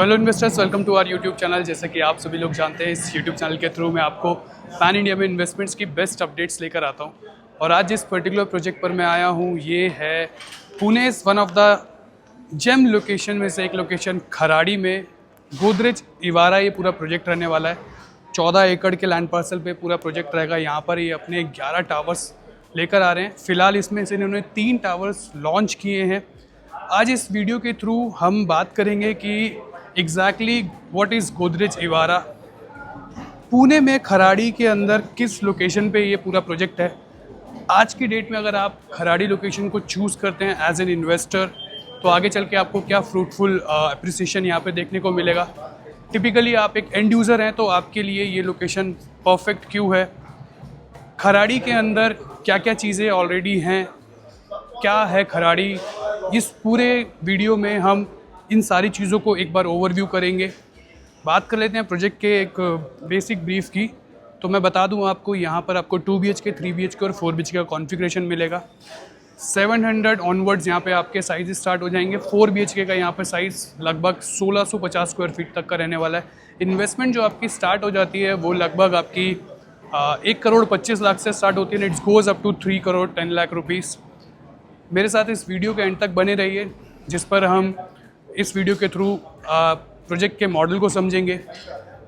Hello investors, welcome to our YouTube channel. जैसे कि आप सभी लोग जानते हैं, इस यूट्यूब चैनल के थ्रू मैं आपको पैन इंडिया में इन्वेस्टमेंट्स की बेस्ट अपडेट्स लेकर आता हूं। और आज जिस पर्टिकुलर प्रोजेक्ट पर मैं आया हूं, ये है Pune one of the gem location में से एक लोकेशन खराड़ी में गोदरेज इवारा। ये पूरा प्रोजेक्ट रहने वाला है। 14 एकड़ के लैंड पार्सल पे पूरा प्रोजेक्ट रहेगा। यहाँ पर ये अपने 11 टावर्स लेकर आ रहे हैं। फिलहाल इसमें से इन्होंने 3 टावर्स लॉन्च किए हैं। आज इस वीडियो के थ्रू हम बात करेंगे कि exactly what is Godrej Ivara, Pune में खराड़ी के अंदर किस लोकेशन पे ये पूरा प्रोजेक्ट है। आज की डेट में अगर आप खराड़ी लोकेशन को चूज़ करते हैं एज एन इन्वेस्टर, तो आगे चल के आपको क्या फ्रूटफुल अप्रिसिएशन यहाँ पे देखने को मिलेगा। टिपिकली आप एक एंड यूज़र हैं तो आपके लिए ये लोकेशन परफेक्ट क्यों है, खराड़ी के अंदर क्या क्या चीज़ें ऑलरेडी हैं, क्या है खराड़ी। इस पूरे वीडियो में हम इन सारी चीज़ों को एक बार ओवरव्यू करेंगे। बात कर लेते हैं प्रोजेक्ट के एक बेसिक ब्रीफ की। तो मैं बता दूं आपको, यहाँ पर आपको 2 BHK, 3 BHK और 4 BHK का कॉन्फ़िगरेशन मिलेगा। 700 ऑनवर्ड्स यहाँ पे आपके साइज़ स्टार्ट हो जाएंगे। 4 BHK का यहाँ पे साइज़ लगभग 1650 स्क्वायर फीट तक का रहने वाला है। इन्वेस्टमेंट जो आपकी स्टार्ट हो जाती है वो लगभग आपकी 1 करोड़ 25 लाख से स्टार्ट होती है। It's goes up to 3 crore 10 lakh rupees. मेरे साथ इस वीडियो के एंड तक बने रहिए, जिस पर हम इस वीडियो के थ्रू प्रोजेक्ट के मॉडल को समझेंगे,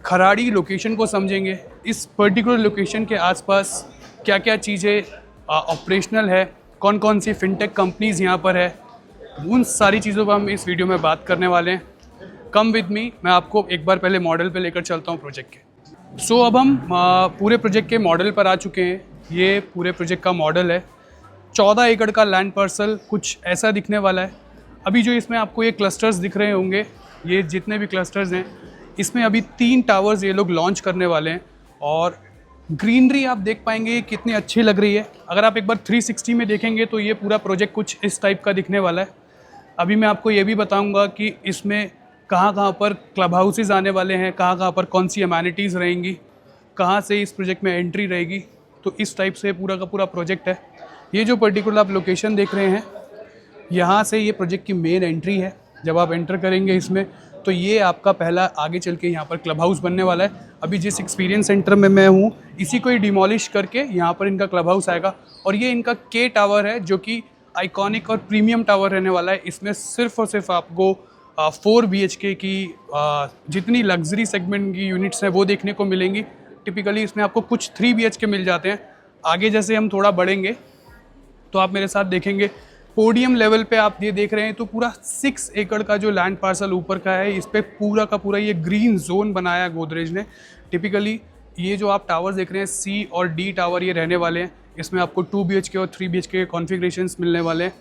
खराड़ी लोकेशन को समझेंगे, इस पर्टिकुलर लोकेशन के आसपास क्या क्या चीज़ें ऑपरेशनल है, कौन कौन सी फिनटेक कंपनीज़ यहाँ पर है, उन सारी चीज़ों पर हम इस वीडियो में बात करने वाले हैं। कम विद मी, मैं आपको एक बार पहले मॉडल पे लेकर चलता हूँ प्रोजेक्ट के। सो अब हम पूरे प्रोजेक्ट के मॉडल पर आ चुके हैं। ये पूरे प्रोजेक्ट का मॉडल है। 14 एकड़ का लैंड पार्सल कुछ ऐसा दिखने वाला है। अभी जो इसमें आपको ये क्लस्टर्स दिख रहे होंगे, ये जितने भी क्लस्टर्स हैं, इसमें अभी 3 टावर्स ये लोग लॉन्च करने वाले हैं। और ग्रीनरी आप देख पाएंगे कितनी अच्छी लग रही है। अगर आप एक बार 360 में देखेंगे तो ये पूरा प्रोजेक्ट कुछ इस टाइप का दिखने वाला है। अभी मैं आपको ये भी बताऊंगा कि इसमें कहाँ कहाँ पर क्लब हाउसेज आने वाले हैं, कहाँ कहाँ पर कौन सी अमेनिटीज़ रहेंगी, कहाँ से इस प्रोजेक्ट में एंट्री रहेगी। तो इस टाइप से पूरा का पूरा प्रोजेक्ट है। ये जो पर्टिकुलर आप लोकेशन देख रहे हैं, यहाँ से ये प्रोजेक्ट की मेन एंट्री है। जब आप एंटर करेंगे इसमें, तो ये आपका पहला आगे चल के यहाँ पर क्लब हाउस बनने वाला है। अभी जिस एक्सपीरियंस सेंटर में मैं हूँ, इसी को ही डिमोलिश करके यहाँ पर इनका क्लब हाउस आएगा। और ये इनका के टावर है, जो कि आइकॉनिक और प्रीमियम टावर रहने वाला है। इसमें सिर्फ और सिर्फ आपको 4 BHK की जितनी लग्जरी सेगमेंट की यूनिट्स हैं वो देखने को मिलेंगी। टिपिकली इसमें आपको कुछ 3 BHK मिल जाते हैं। आगे जैसे हम थोड़ा बढ़ेंगे तो आप मेरे साथ देखेंगे पोडियम लेवल पे आप ये देख रहे हैं, तो पूरा 6 एकड़ का जो लैंड पार्सल ऊपर का है, इस पे पूरा का पूरा ये ग्रीन जोन बनाया गोदरेज ने। टिपिकली ये जो आप टावर्स देख रहे हैं, C और D टावर, ये रहने वाले हैं। इसमें आपको 2 BHK और 3 BHK के कॉन्फ़िगरेशंस मिलने वाले हैं।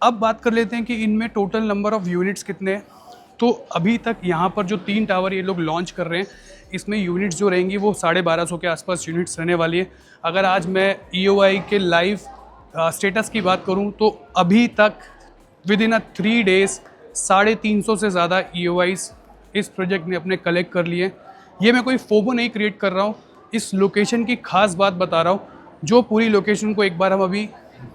अब बात कर लेते हैं कि इनमें टोटल नंबर ऑफ़ यूनिट्स कितने हैं। तो अभी तक यहाँ पर जो 3 टावर ये लोग लॉन्च कर रहे हैं, इसमें यूनिट्स जो रहेंगी वो 1250 के आसपास यूनिट्स रहने वाली है। अगर आज मैं EOI के लाइव स्टेटस की बात करूं, तो अभी तक विद इन 3 डेज़ 350 से ज़्यादा EOIs इस प्रोजेक्ट ने अपने कलेक्ट कर लिए। ये मैं कोई फोबो नहीं क्रिएट कर रहा हूँ, इस लोकेशन की खास बात बता रहा हूँ। जो पूरी लोकेशन को एक बार हम अभी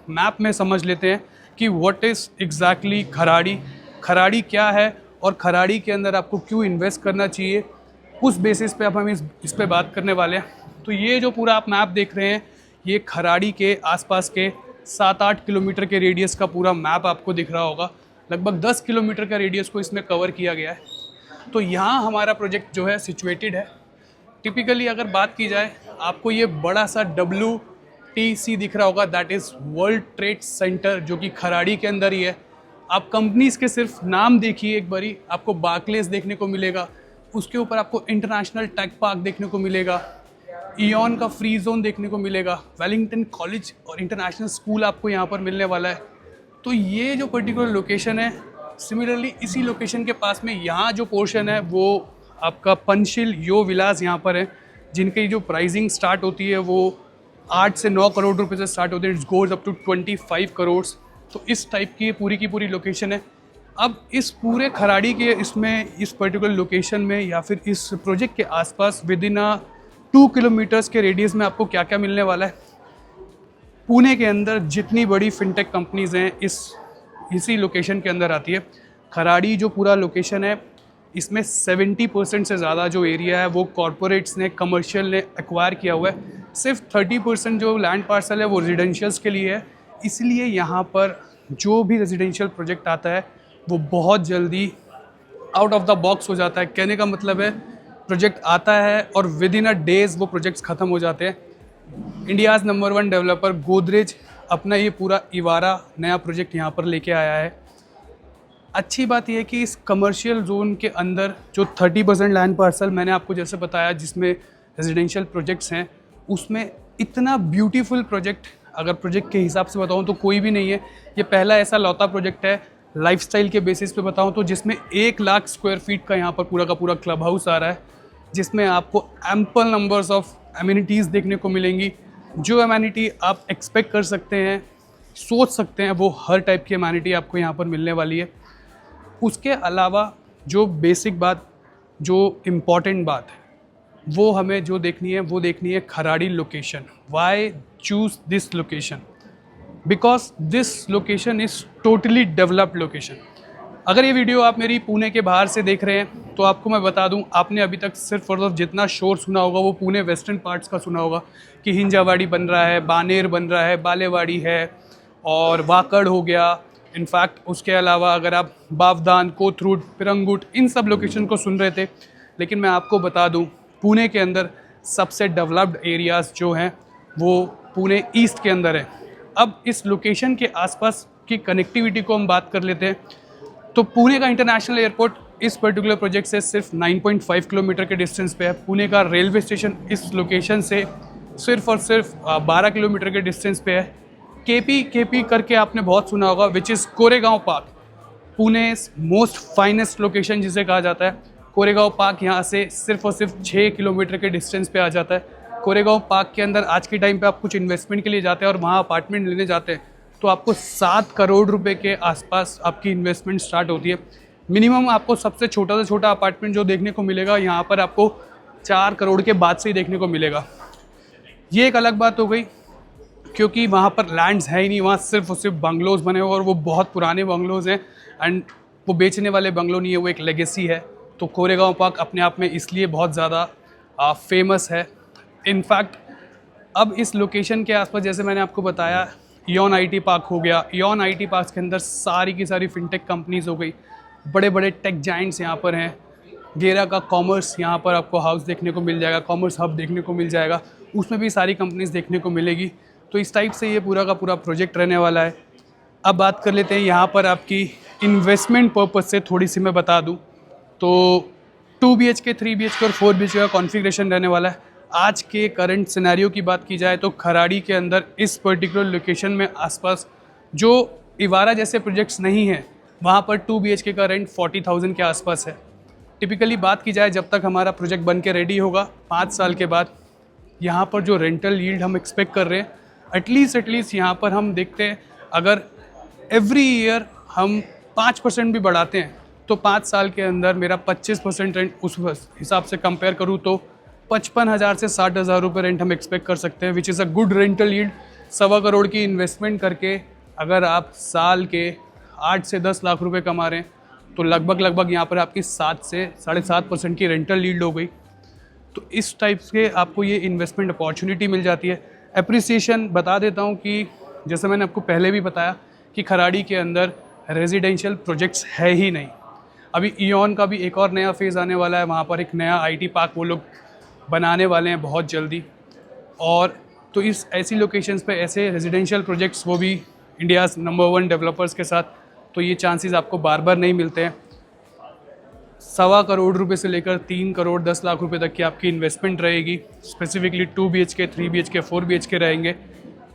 मैप में समझ लेते हैं कि what is exactly Kharadi, Kharadi क्या है और खराड़ी के अंदर आपको क्यों इन्वेस्ट करना चाहिए, उस बेसिस पे अब हम इस पे बात करने वाले हैं। तो ये जो पूरा आप मैप देख रहे हैं, ये खराड़ी के आसपास के 7-8 किलोमीटर के रेडियस का पूरा मैप आपको दिख रहा होगा। लगभग 10 किलोमीटर का रेडियस को इसमें कवर किया गया है। तो यहाँ हमारा प्रोजेक्ट जो है सिचुएटेड है। टिपिकली अगर बात की जाए, आपको ये बड़ा सा WTC दिख रहा होगा, that is world trade centre, जो कि खराड़ी के अंदर ही है। आप कंपनीज़ के सिर्फ नाम देखिए एक बारी, आपको बार्कलेस देखने को मिलेगा, उसके ऊपर आपको इंटरनेशनल टेक पार्क देखने को मिलेगा, इयॉन का फ्री जोन देखने को मिलेगा, वेलिंगटन कॉलेज और इंटरनेशनल स्कूल आपको यहाँ पर मिलने वाला है। तो ये जो पर्टिकुलर लोकेशन है, सिमिलरली इसी लोकेशन के पास में यहाँ जो पोर्शन है वो आपका पंचशील यो विलास यहाँ पर है, जिनकी जो प्राइसिंग स्टार्ट होती है वो 8 से 9 करोड़ रुपए से स्टार्ट होते हैं। It's goes up to 25 crore. तो इस टाइप की पूरी लोकेशन है। अब इस पूरे खराड़ी के इसमें इस पर्टिकुलर लोकेशन में या फिर इस प्रोजेक्ट के आसपास विद इन 2 किलोमीटर्स के रेडियस में आपको क्या क्या मिलने वाला है। पुणे के अंदर जितनी बड़ी फिनटेक कंपनीज़ हैं इसी लोकेशन के अंदर आती है। खराड़ी जो पूरा लोकेशन है, इसमें 70% से ज़्यादा जो एरिया है वो कॉरपोरेट्स ने, कमर्शियल ने एक्वायर किया हुआ है। सिर्फ 30% जो लैंड पार्सल है वो रेजिडेंशियल्स के लिए है। इसलिए यहाँ पर जो भी रेजिडेंशियल प्रोजेक्ट आता है वो बहुत जल्दी आउट ऑफ द बॉक्स हो जाता है। कहने का मतलब है प्रोजेक्ट आता है और विद इन अ डेज़ वो प्रोजेक्ट्स ख़त्म हो जाते हैं। इंडियाज़ नंबर 1 डेवलपर गोदरेज अपना ये पूरा इवारा नया प्रोजेक्ट यहाँ पर लेके आया है। अच्छी बात यह है कि इस कमर्शियल जोन के अंदर जो 30% लैंड पार्सल मैंने आपको जैसे बताया जिसमें रेजिडेंशियल प्रोजेक्ट्स हैं, उसमें इतना ब्यूटीफुल प्रोजेक्ट अगर प्रोजेक्ट के हिसाब से बताऊं तो कोई भी नहीं है। ये पहला ऐसा लौता प्रोजेक्ट है लाइफस्टाइल के बेसिस पे बताऊं तो जिसमें 1 लाख स्क्वायर फीट का यहाँ पर पूरा का पूरा क्लब हाउस आ रहा है, जिसमें आपको एम्पल नंबर्स ऑफ एमिनिटीज़ देखने को मिलेंगी। जो एमिनिटी आप एक्सपेक्ट कर सकते हैं, सोच सकते हैं, वो हर टाइप की एमिनिटी आपको यहाँ पर मिलने वाली है। उसके अलावा जो बेसिक बात, जो इम्पॉर्टेंट बात है, वो हमें जो देखनी है वो देखनी है Kharadi location. Why choose this location? Because this location is totally developed location. अगर ये वीडियो आप मेरी पुणे के बाहर से देख रहे हैं तो आपको मैं बता दूं, आपने अभी तक सिर्फ और सिर्फ जितना शोर सुना होगा वो पुणे वेस्टर्न पार्ट्स का सुना होगा कि हिंजावाड़ी बन रहा है, बानेर बन रहा है, बालेवाड़ी है और वाकड़ हो गया। इनफैक्ट उसके अलावा अगर आप बावदान, कोथरूड, पिरंगुट इन सब लोकेशन को सुन रहे थे, लेकिन मैं आपको बता दूं पुणे के अंदर सबसे डेवलप्ड एरियाज़ जो हैं वो पुणे ईस्ट के अंदर है। अब इस लोकेशन के आसपास की कनेक्टिविटी को हम बात कर लेते हैं तो पुणे का इंटरनेशनल एयरपोर्ट इस पर्टिकुलर प्रोजेक्ट से सिर्फ 9.5 किलोमीटर के डिस्टेंस पे है। पुणे का रेलवे स्टेशन इस लोकेशन से सिर्फ और सिर्फ 12 किलोमीटर के डिस्टेंस पे है। केपी करके आपने बहुत सुना होगा, which is Koregaon park, Pune most finest location जिसे कहा जाता है। कोरेगांव पार्क यहाँ से सिर्फ और सिर्फ 6 किलोमीटर के डिस्टेंस पे आ जाता है। कोरेगांव पार्क के अंदर आज के टाइम पे आप कुछ इन्वेस्टमेंट के लिए जाते हैं और वहाँ अपार्टमेंट लेने जाते हैं तो आपको 7 करोड़ रुपए के आसपास आपकी इन्वेस्टमेंट स्टार्ट होती है। मिनिमम आपको सबसे छोटा से छोटा अपार्टमेंट जो देखने को मिलेगा यहाँ पर आपको 4 करोड़ के बाद से ही देखने को मिलेगा। ये एक अलग बात हो गई क्योंकि वहाँ पर लैंड्स है ही नहीं, वहाँ सिर्फ और सिर्फ बंगलोज बने हुए और वो बहुत पुराने बंगलोज हैं एंड वो बेचने वाले बंगलो नहीं है, वो एक लेगेसी है। तो कोरेगांव पार्क अपने आप में इसलिए बहुत ज़्यादा फेमस है। इनफैक्ट अब इस लोकेशन के आसपास जैसे मैंने आपको बताया इयॉन आईटी पार्क हो गया। इयॉन आईटी पार्क के अंदर सारी की सारी फिनटेक कंपनीज हो गई, बड़े बड़े टेक जाइंट्स यहाँ पर हैं। गेरा का कॉमर्स यहाँ पर आपको हाउस देखने को मिल जाएगा, कॉमर्स हब देखने को मिल जाएगा, उसमें भी सारी कंपनीज देखने को मिलेगी। तो इस टाइप से ये पूरा का पूरा प्रोजेक्ट रहने वाला है। अब बात कर लेते हैं यहाँ पर आपकी इन्वेस्टमेंट पर्पज़ से थोड़ी सी मैं बता दूँ तो 2 BHK, 3 BHK और 4 BHK का कॉन्फ़िगरेशन रहने वाला है। आज के करंट सिनेरियो की बात की जाए तो खराड़ी के अंदर इस पर्टिकुलर लोकेशन में आसपास जो इवारा जैसे प्रोजेक्ट्स नहीं हैं वहाँ पर 2 BHK का रेंट 40,000 के आसपास है। टिपिकली बात की जाए जब तक हमारा प्रोजेक्ट बन के रेडी होगा 5 साल के बाद, यहाँ पर जो रेंटल यील्ड हम एक्सपेक्ट कर रहे हैं एटलीस्ट यहाँ पर हम देखते हैं अगर एवरी ईयर हम 5% भी बढ़ाते हैं तो 5 साल के अंदर मेरा 25% रेंट उस हिसाब से कंपेयर करूँ तो 55,000 से 60,000 रुपये रेंट हम एक्सपेक्ट कर सकते हैं, which is a good rental yield. 1.25 crore की इन्वेस्टमेंट करके अगर आप साल के 8 से 10 लाख रुपए कमा रहे हैं तो लगभग यहाँ पर आपकी 7 से 7.5% की रेंटल यील्ड हो गई। तो इस टाइप के आपको ये इन्वेस्टमेंट अपॉर्चुनिटी मिल जाती है। एप्रिसिएशन बता देता हूँ कि जैसे मैंने आपको पहले भी बताया कि खराड़ी के अंदर रेजिडेंशियल प्रोजेक्ट्स है ही नहीं। अभी इयॉन का भी एक और नया फेज़ आने वाला है, वहाँ पर एक नया आईटी पार्क वो लोग बनाने वाले हैं बहुत जल्दी। और तो इस ऐसी लोकेशंस पे ऐसे रेजिडेंशियल प्रोजेक्ट्स वो भी इंडियाज़ नंबर 1 डेवलपर्स के साथ, तो ये चांसेस आपको बार बार नहीं मिलते हैं। 1.25 करोड़ रुपए से लेकर 3 करोड़ 10 लाख रुपए तक की आपकी इन्वेस्टमेंट रहेगी। स्पेसिफिकली 2 BHK, 3 BHK, 4 BHK रहेंगे।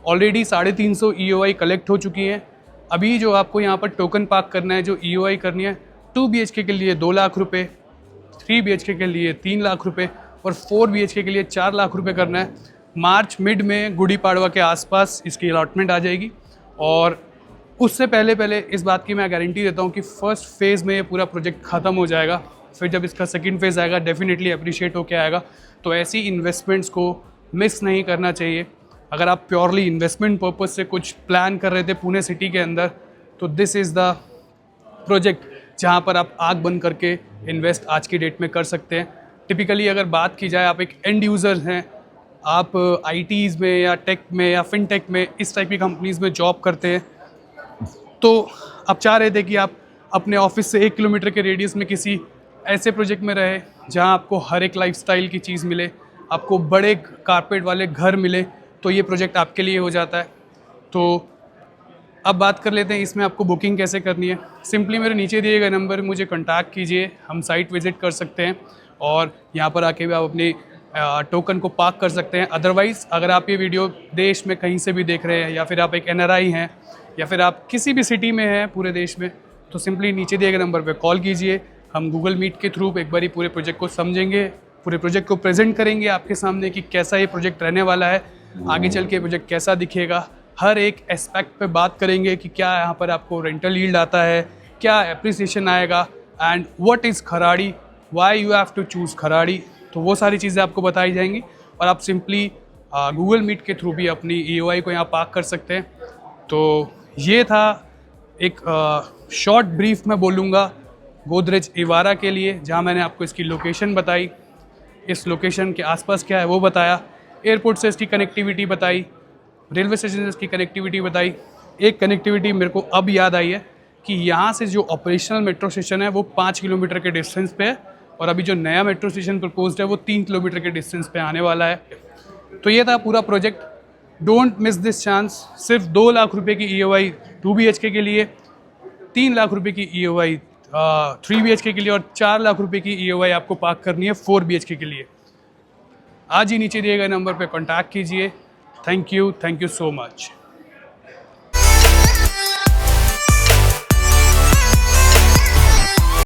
ऑलरेडी 350 EOI कलेक्ट हो चुकी हैं। अभी जो आपको यहाँ पर टोकन पार्क करना है, जो EOI करनी है, 2 BHK के लिए 2 लाख रुपये, 3 BHK के लिए 3 लाख रुपये और 4 BHK के लिए 4 लाख रुपये करना है। मार्च मिड में गुड़ी पाड़वा के आसपास इसकी अलॉटमेंट आ जाएगी और उससे पहले इस बात की मैं गारंटी देता हूँ कि फर्स्ट फेज़ में ये पूरा प्रोजेक्ट ख़त्म हो जाएगा। फिर जब इसका सेकंड फेज़ आएगा डेफिनेटली अप्रिशिएट होकर आएगा। तो ऐसी इन्वेस्टमेंट्स को मिस नहीं करना चाहिए। अगर आप प्योरली इन्वेस्टमेंट पर्पज़ से कुछ प्लान कर रहे थे पुणे सिटी के अंदर तो दिस इज़ द प्रोजेक्ट जहाँ पर आप आँख बंद करके इन्वेस्ट आज की डेट में कर सकते हैं। टिपिकली अगर बात की जाए, आप एक एंड यूज़र हैं, आप आईटीज़ में या टेक में या फिनटेक में इस टाइप की कंपनीज़ में जॉब करते हैं, तो आप चाह रहे थे कि आप अपने ऑफिस से 1 किलोमीटर के रेडियस में किसी ऐसे प्रोजेक्ट में रहे जहां आपको हर एक लाइफस्टाइल की चीज़ मिले, आपको बड़े कारपेट वाले घर मिले, तो ये प्रोजेक्ट आपके लिए हो जाता है। तो अब बात कर लेते हैं इसमें आपको बुकिंग कैसे करनी है। सिंपली मेरे नीचे दिए गए नंबर मुझे कॉन्टैक्ट कीजिए, हम साइट विज़िट कर सकते हैं और यहाँ पर आके भी आप अपने टोकन को पार्क कर सकते हैं। अदरवाइज़ अगर आप ये वीडियो देश में कहीं से भी देख रहे हैं या फिर आप एक एनआरआई हैं या फिर आप किसी भी सिटी में हैं पूरे देश में, तो सिंपली नीचे दिए गए नंबर पे कॉल कीजिए। हम गूगल मीट के थ्रू एक बारी पूरे प्रोजेक्ट को समझेंगे, पूरे प्रोजेक्ट को प्रेजेंट करेंगे आपके सामने कि कैसा ये प्रोजेक्ट रहने वाला है, आगे चल के प्रोजेक्ट कैसा दिखेगा। हर एक एस्पेक्ट पे बात करेंगे कि क्या यहाँ पर आपको रेंटल यील्ड आता है, क्या एप्रिसिएशन आएगा, and what is Kharadi, why you have to choose Kharadi. तो वो सारी चीज़ें आपको बताई जाएंगी और आप सिंपली गूगल मीट के थ्रू भी अपनी EOI को यहाँ पार्क कर सकते हैं। तो ये था एक शॉर्ट ब्रीफ मैं बोलूँगा गोदरेज इवारा के लिए, जहाँ मैंने आपको इसकी लोकेशन बताई, इस लोकेशन के आसपास क्या है वो बताया, एयरपोर्ट से इसकी कनेक्टिविटी बताई, रेलवे स्टेशन से इसकी कनेक्टिविटी बताई। एक कनेक्टिविटी मेरे को अब याद आई है कि यहाँ से जो ऑपरेशनल मेट्रो स्टेशन है वो 5 किलोमीटर के डिस्टेंस पे है और अभी जो नया मेट्रो स्टेशन प्रपोज्ड है वो 3 किलोमीटर के डिस्टेंस पे आने वाला है। तो ये था पूरा project. Don't miss this chance. सिर्फ 2 लाख रुपए की EOI 2 BHK के लिए, 3 लाख रुपए की EOI 3 BHK के लिए और 4 लाख रुपए की EOI आपको पार्क करनी है 4 BHK के लिए। आज ही नीचे दिए गए नंबर पे कांटेक्ट कीजिए। Thank you so much.